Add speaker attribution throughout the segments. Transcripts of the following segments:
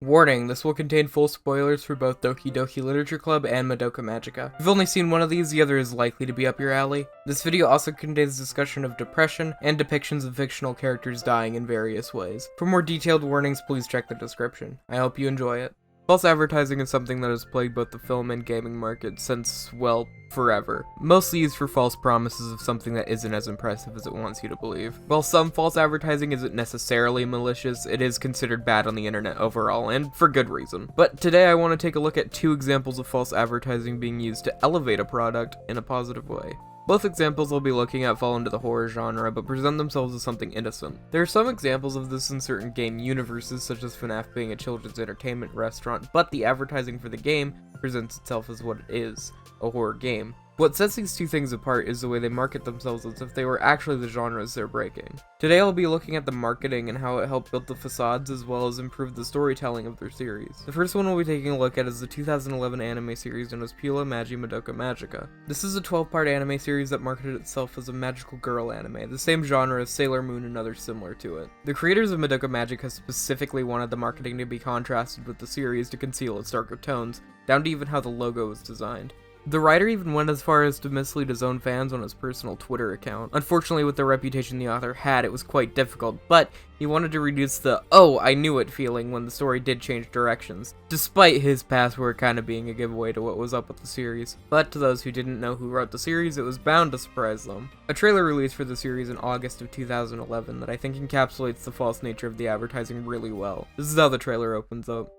Speaker 1: Warning, this will contain full spoilers for both Doki Doki Literature Club and Madoka Magica. If you've only seen one of these, the other is likely to be up your alley. This video also contains discussion of depression and depictions of fictional characters dying in various ways. For more detailed warnings, please check the description. I hope you enjoy it. False advertising is something that has plagued both the film and gaming market since, well, forever. Mostly used for false promises of something that isn't as impressive as it wants you to believe. While some false advertising isn't necessarily malicious, it is considered bad on the internet overall, and for good reason. But today I want to take a look at two examples of false advertising being used to elevate a product in a positive way. Both examples I'll be looking at fall into the horror genre, but present themselves as something innocent. There are some examples of this in certain game universes, such as FNAF being a children's entertainment restaurant, but the advertising for the game presents itself as what it is, a horror game. What sets these two things apart is the way they market themselves as if they were actually the genres they're breaking. Today I'll be looking at the marketing and how it helped build the facades as well as improve the storytelling of their series. The first one we'll be taking a look at is the 2011 anime series known as Madoka Magica. This is a 12-part anime series that marketed itself as a magical girl anime, the same genre as Sailor Moon and others similar to it. The creators of Madoka Magica specifically wanted the marketing to be contrasted with the series to conceal its darker tones, down to even how the logo was designed. The writer even went as far as to mislead his own fans on his personal Twitter account. Unfortunately, with the reputation the author had, it was quite difficult, but he wanted to reduce the "oh, I knew it" feeling when the story did change directions, despite his password kind of being a giveaway to what was up with the series. But to those who didn't know who wrote the series, it was bound to surprise them. A trailer released for the series in August of 2011 that I think encapsulates the false nature of the advertising really well. This is how the trailer opens up.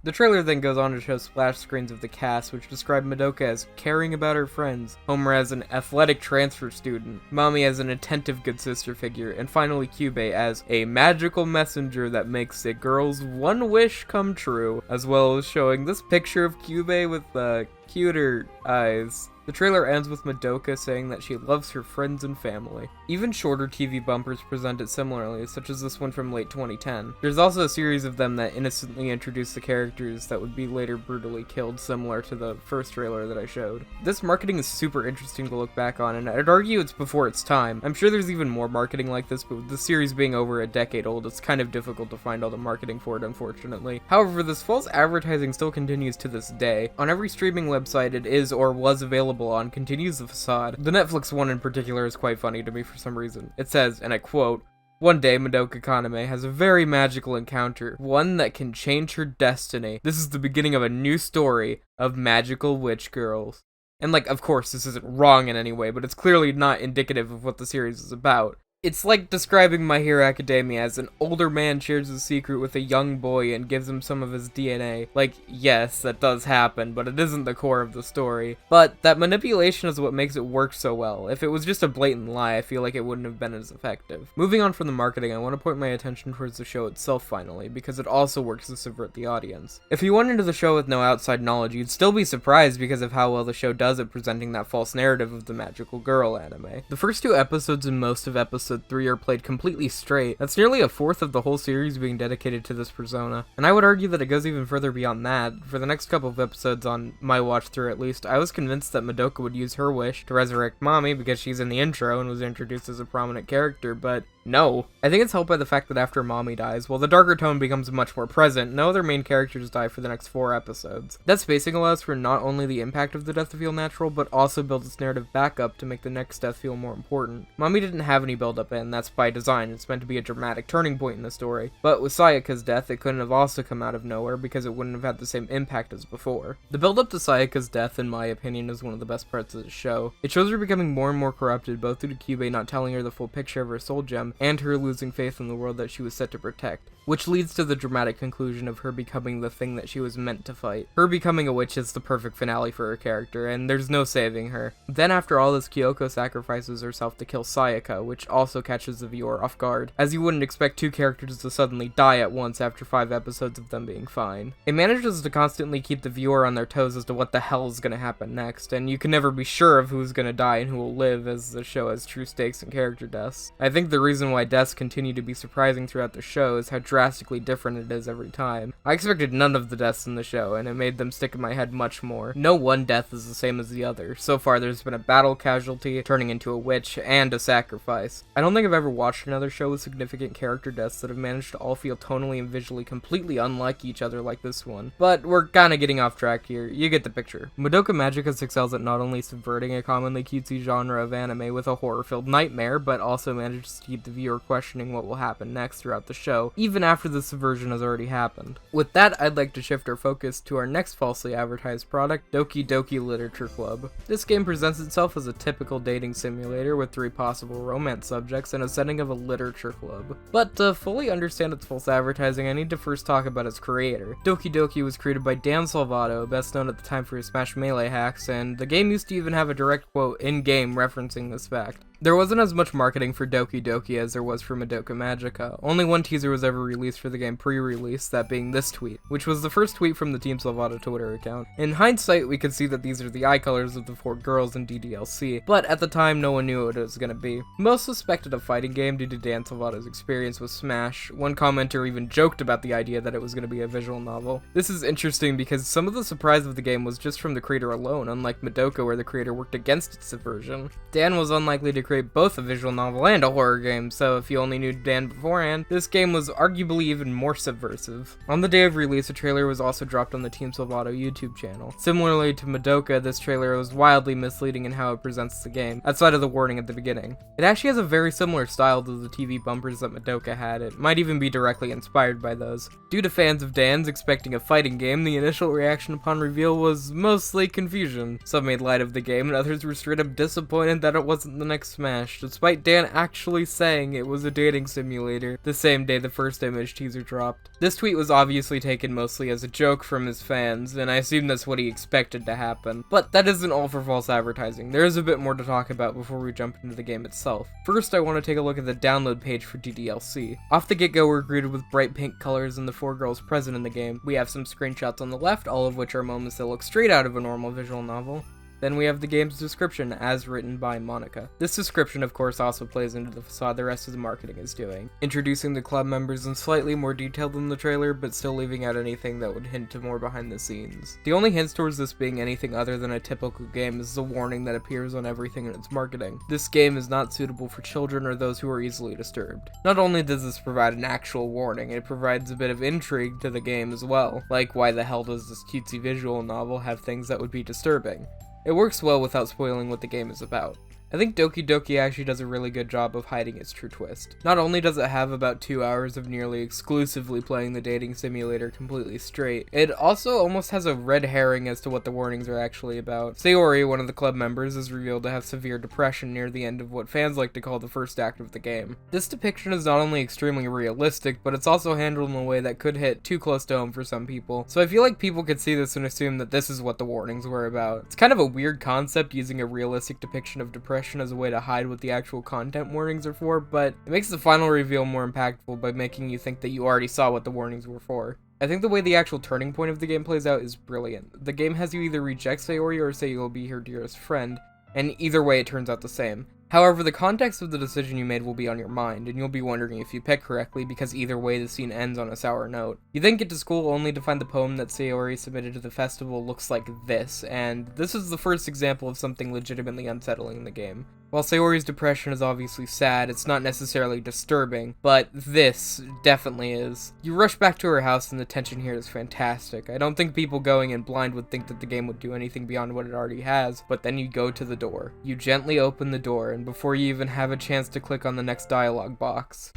Speaker 1: The trailer then goes on to show splash screens of the cast, which describe Madoka as caring about her friends, Homer as an athletic transfer student, Mami as an attentive good sister figure, and finally Kyubey as a magical messenger that makes a girl's one wish come true, as well as showing this picture of Kyubey with cuter eyes. The trailer ends with Madoka saying that she loves her friends and family. Even shorter TV bumpers present it similarly, such as this one from late 2010. There's also a series of them that innocently introduce the characters that would be later brutally killed, similar to the first trailer that I showed. This marketing is super interesting to look back on, and I'd argue it's before its time. I'm sure there's even more marketing like this, but with the series being over a decade old, it's kind of difficult to find all the marketing for it, unfortunately. However, this false advertising still continues to this day. On every streaming website it is or was available on continues the facade. The Netflix one in particular is quite funny to me for some reason. It says, and I quote, "One day, Madoka Kaname has a very magical encounter, one that can change her destiny. This is the beginning of a new story of magical witch girls." And of course, this isn't wrong in any way, but it's clearly not indicative of what the series is about. It's like describing My Hero Academia as an older man shares a secret with a young boy and gives him some of his DNA. Yes, that does happen, but it isn't the core of the story. But that manipulation is what makes it work so well. If it was just a blatant lie, I feel like it wouldn't have been as effective. Moving on from the marketing, I want to point my attention towards the show itself finally, because it also works to subvert the audience. If you went into the show with no outside knowledge, you'd still be surprised because of how well the show does at presenting that false narrative of the magical girl anime. The first two episodes and most of episode 3 are played completely straight. That's nearly a fourth of the whole series being dedicated to this persona. And I would argue that it goes even further beyond that. For the next couple of episodes on my watch through at least, I was convinced that Madoka would use her wish to resurrect Mami because she's in the intro and was introduced as a prominent character, but no. I think it's helped by the fact that after Mami dies, while the darker tone becomes much more present, no other main characters die for the next 4 episodes. That spacing allows for not only the impact of the death to feel natural, but also builds its narrative back up to make the next death feel more important. Mami didn't have any build up, and that's by design. It's meant to be a dramatic turning point in the story. But with Sayaka's death, it couldn't have also come out of nowhere because it wouldn't have had the same impact as before. The build up to Sayaka's death, in my opinion, is one of the best parts of the show. It shows her becoming more and more corrupted, both due to Kyubey not telling her the full picture of her soul gem, and her losing faith in the world that she was set to protect, which leads to the dramatic conclusion of her becoming the thing that she was meant to fight. Her becoming a witch is the perfect finale for her character, and there's no saving her. Then after all this, Kyoko sacrifices herself to kill Sayaka, which also also catches the viewer off guard, as you wouldn't expect two characters to suddenly die at once after 5 episodes of them being fine. It manages to constantly keep the viewer on their toes as to what the hell is going to happen next, and you can never be sure of who's going to die and who will live, as the show has true stakes and character deaths. I think the reason why deaths continue to be surprising throughout the show is how drastically different it is every time. I expected none of the deaths in the show, and it made them stick in my head much more. No one death is the same as the other. So far, there's been a battle casualty, turning into a witch, and a sacrifice. I don't think I've ever watched another show with significant character deaths that have managed to all feel tonally and visually completely unlike each other like this one. But we're kinda getting off track here. You get the picture. Madoka Magica excels at not only subverting a commonly cutesy genre of anime with a horror-filled nightmare, but also manages to keep the viewer questioning what will happen next throughout the show, even after the subversion has already happened. With that, I'd like to shift our focus to our next falsely advertised product, Doki Doki Literature Club. This game presents itself as a typical dating simulator with 3 possible romance subjects in a setting of a literature club. But to fully understand its false advertising, I need to first talk about its creator. Doki Doki was created by Dan Salvato, best known at the time for his Smash Melee hacks, and the game used to even have a direct quote in-game referencing this fact. There wasn't as much marketing for Doki Doki as there was for Madoka Magica. Only one teaser was ever released for the game pre-release, that being this tweet, which was the first tweet from the Team Salvato Twitter account. In hindsight, we could see that these are the eye colors of the 4 girls in DDLC, but at the time, no one knew what it was going to be. Most suspected a fighting game due to Dan Salvato's experience with Smash. One commenter even joked about the idea that it was going to be a visual novel. This is interesting because some of the surprise of the game was just from the creator alone, unlike Madoka where the creator worked against its subversion. Dan was unlikely to create both a visual novel and a horror game, so if you only knew Dan beforehand, this game was arguably even more subversive. On the day of release, a trailer was also dropped on the Team Salvato YouTube channel. Similarly to Madoka, this trailer was wildly misleading in how it presents the game, outside of the warning at the beginning. It actually has a very similar style to the TV bumpers that Madoka had. It might even be directly inspired by those. Due to fans of Dan's expecting a fighting game, the initial reaction upon reveal was mostly confusion. Some made light of the game, and others were straight up disappointed that it wasn't the next Smash, despite Dan actually saying it was a dating simulator the same day the first image teaser dropped. This tweet was obviously taken mostly as a joke from his fans, and I assume that's what he expected to happen. But that isn't all for false advertising. There is a bit more to talk about before we jump into the game itself. First, I want to take a look at the download page for DDLC. Off the get-go, we're greeted with bright pink colors and the 4 girls present in the game. We have some screenshots on the left, all of which are moments that look straight out of a normal visual novel. Then we have the game's description, as written by Monica. This description, of course, also plays into the facade the rest of the marketing is doing, introducing the club members in slightly more detail than the trailer, but still leaving out anything that would hint to more behind the scenes. The only hints towards this being anything other than a typical game is the warning that appears on everything in its marketing. This game is not suitable for children or those who are easily disturbed. Not only does this provide an actual warning, it provides a bit of intrigue to the game as well, like why the hell does this cutesy visual novel have things that would be disturbing? It works well without spoiling what the game is about. I think Doki Doki actually does a really good job of hiding its true twist. Not only does it have about 2 hours of nearly exclusively playing the dating simulator completely straight, it also almost has a red herring as to what the warnings are actually about. Sayori, one of the club members, is revealed to have severe depression near the end of what fans like to call the first act of the game. This depiction is not only extremely realistic, but it's also handled in a way that could hit too close to home for some people. So I feel like people could see this and assume that this is what the warnings were about. It's kind of a weird concept using a realistic depiction of depression as a way to hide what the actual content warnings are for, but it makes the final reveal more impactful by making you think that you already saw what the warnings were for. I think the way the actual turning point of the game plays out is brilliant. The game has you either reject Sayori or say you'll be her dearest friend, and either way it turns out the same. However, the context of the decision you made will be on your mind, and you'll be wondering if you picked correctly because either way the scene ends on a sour note. You then get to school only to find the poem that Sayori submitted to the festival looks like this, and this is the first example of something legitimately unsettling in the game. While Sayori's depression is obviously sad, it's not necessarily disturbing, but this definitely is. You rush back to her house and the tension here is fantastic. I don't think people going in blind would think that the game would do anything beyond what it already has, but then you go to the door. You gently open the door, and before you even have a chance to click on the next dialogue box,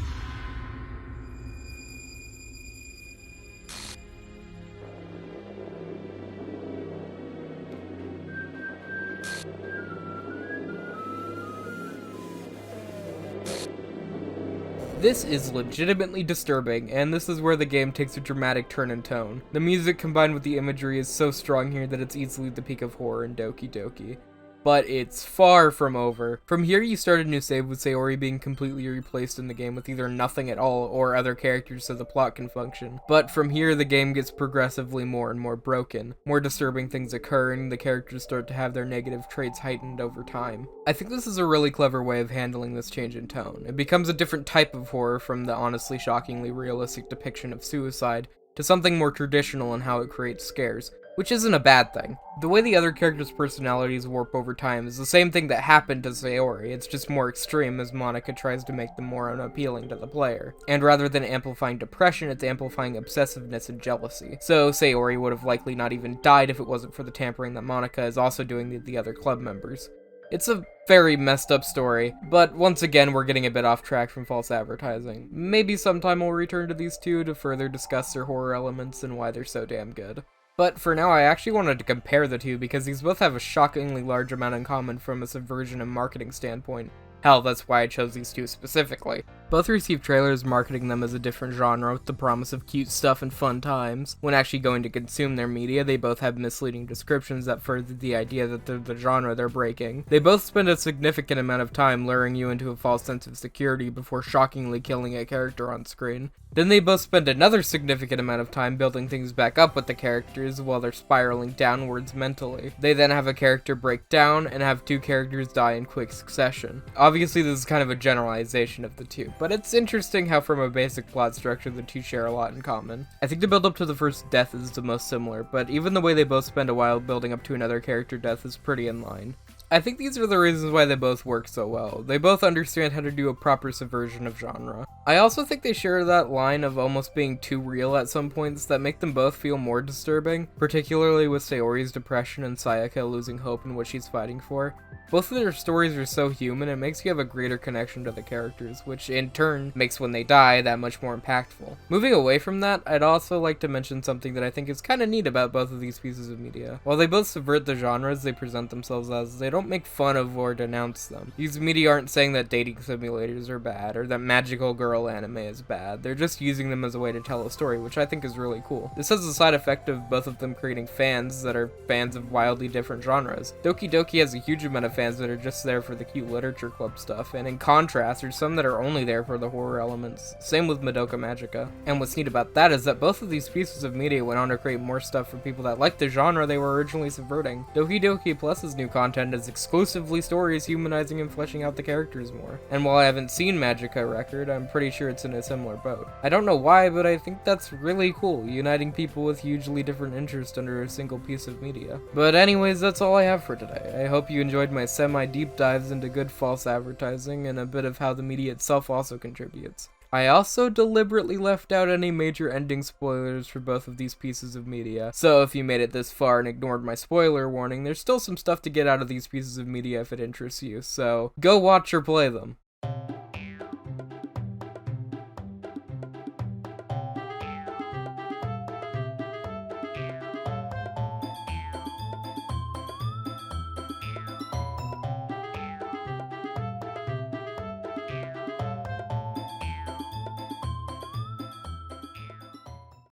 Speaker 1: this is legitimately disturbing, and this is where the game takes a dramatic turn in tone. The music combined with the imagery is so strong here that it's easily the peak of horror in Doki Doki. but it's far from over. From here, you start a new save with Sayori being completely replaced in the game with either nothing at all or other characters so the plot can function. But from here, the game gets progressively more and more broken. More disturbing things occur, and the characters start to have their negative traits heightened over time. I think this is a really clever way of handling this change in tone. It becomes a different type of horror from the honestly shockingly realistic depiction of suicide to something more traditional in how it creates scares, which isn't a bad thing. The way the other characters' personalities warp over time is the same thing that happened to Sayori, it's just more extreme as Monica tries to make them more unappealing to the player. And rather than amplifying depression, it's amplifying obsessiveness and jealousy. So Sayori would have likely not even died if it wasn't for the tampering that Monica is also doing to the other club members. It's a very messed up story, but once again we're getting a bit off track from false advertising. Maybe sometime we'll return to these two to further discuss their horror elements and why they're so damn good. But for now, I actually wanted to compare the two because these both have a shockingly large amount in common from a subversion and marketing standpoint. Hell, that's why I chose these two specifically. Both received trailers marketing them as a different genre with the promise of cute stuff and fun times. When actually going to consume their media, they both have misleading descriptions that further the idea that they're the genre they're breaking. They both spend a significant amount of time luring you into a false sense of security before shockingly killing a character on screen. Then they both spend another significant amount of time building things back up with the characters while they're spiraling downwards mentally. They then have a character break down and have two characters die in quick succession. Obviously this is kind of a generalization of the two, but it's interesting how from a basic plot structure the two share a lot in common. I think the build up to the first death is the most similar, but even the way they both spend a while building up to another character death is pretty in line. I think these are the reasons why they both work so well. They both understand how to do a proper subversion of genre. I also think they share that line of almost being too real at some points that make them both feel more disturbing, particularly with Sayori's depression and Sayaka losing hope in what she's fighting for. Both of their stories are so human, it makes you have a greater connection to the characters, which in turn makes when they die that much more impactful. Moving away from that, I'd also like to mention something that I think is kinda neat about both of these pieces of media. While they both subvert the genres they present themselves as, they don't make fun of or denounce them. These media aren't saying that dating simulators are bad, or that magical girl anime is bad. They're just using them as a way to tell a story, which I think is really cool. This has the side effect of both of them creating fans that are fans of wildly different genres. Doki Doki has a huge amount of fans that are just there for the cute literature club stuff, and in contrast, there's some that are only there for the horror elements. Same with Madoka Magica. And what's neat about that is that both of these pieces of media went on to create more stuff for people that like the genre they were originally subverting. Doki Doki Plus's new content is exclusively stories humanizing and fleshing out the characters more. And while I haven't seen Magica Record, I'm pretty sure it's in a similar boat. I don't know why, but I think that's really cool, uniting people with hugely different interests under a single piece of media. But anyways, that's all I have for today. I hope you enjoyed my semi-deep dives into good false advertising and a bit of how the media itself also contributes. I also deliberately left out any major ending spoilers for both of these pieces of media, so if you made it this far and ignored my spoiler warning, there's still some stuff to get out of these pieces of media if it interests you, so go watch or play them.